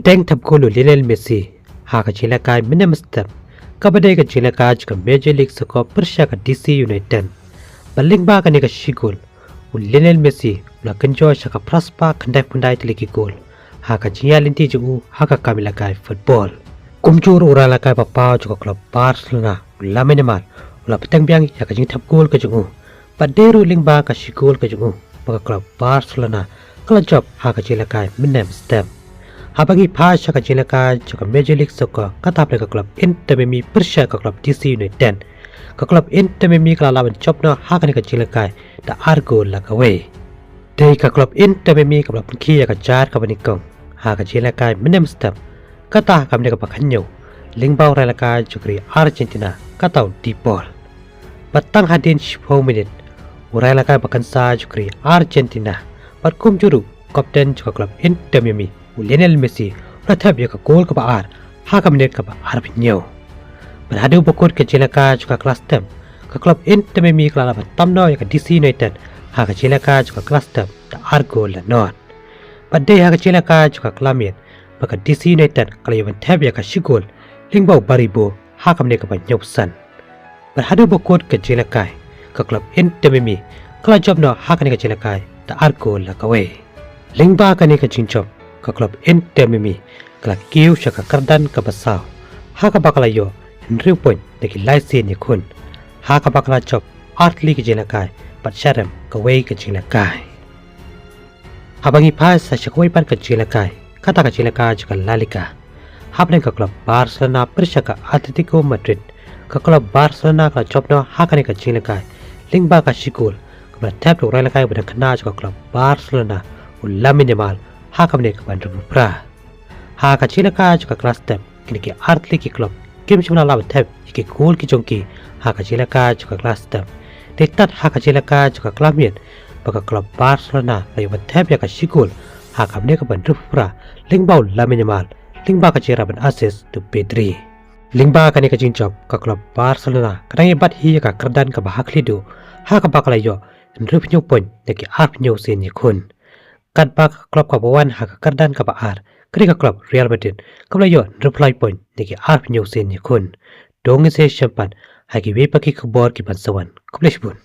Bedeng tab gol Lionel Messi haka cilakai minimstep kabadai ka cilaka ka Major League Soccer Persha ka DC United baling ba ka ni ka shigol Lionel Messi la kenjo ka Prosper kandai pundai teliki gol haka jialinti ju haka kamilakai football kumjur urala kai papa juga klub Barcelona la minimal la petang biang ya ka jing tab gol ka ju paderu ling ba ka shigol ka ju ba klub Barcelona kala job haka cilakai minimstep Habagi Pasha ka cilaka juga Major League Soccer kata ke klub Inter Miami Persha ke klub DC United ke klub Inter Miami kala lawan chopna hakani ka cilaka da argo la ka we dei ka klub Inter Miami ka klub kia ka jar ka banikong ha ka cilaka menem step kata ka ka pakhanyo lingbau ra la ka jukri Argentina kata di ball batang hadin 10 minit urai la ka bakansa jukri Argentina pat kum juru kapten juga klub Inter Miami Lionel Messi ratap ya ka gol ka baar ha ka minit ka baar pinyo berhadu bokot ke cilaka juga kelas tem ka klub Inter Miami kala ba tamno ya ka DC United ha ka cilaka juga kelas tem da argo la non padde ha ka cilaka juga klamien ba ka DC United kala ya tap ya ka shigol lingbau baribo ha ka minit ka ba nyopsan berhadu bokot ke cilaka ka klub Inter Miami kala jobno ha ka ni ka cilaka da argo la ka we lingba ka ni ka chinchop ka klub Inter Miami kala kiu shaka kardan ka basao haka bakala yo Henry Point deki laisen ni kun haka bakala chop artli ki jelakai pat sharem ka wei ka jelakai habangi pas sa shakoi pan ka jelakai kata ka jelakai ka La Liga hapne ka klub Barcelona pershaka Atletico Madrid ka klub Barcelona ka chopno haka ni ka jelakai lingba ka shikul ka tap lo relakai bada kana ka klub Barcelona ulaminimal haka mene ka bandung pra haka cilaka juga kelas step kini ki artli ki klub kim chuna lawan tap ki gol ki jongki haka cilaka juga kelas step detat haka cilaka juga klamien baka klub Barcelona lawan tap ya ka shigol haka mene ka bandung pra lingbau la minimal lingba ka cira ban assist to Pedri lingba ka ni ka jinjob ka klub Barcelona kadang bat hi ka kerdan ka bahakli do haka bakala yo nrup nyo point neki arp nyo sen ni kun kat bak klub ka bawan haka kardan ka baar krika klub Real Madrid kabla yo reply point niki arp nyo sen ni kun dong se champan hagi we paki khbor ki bansawan kubleshbun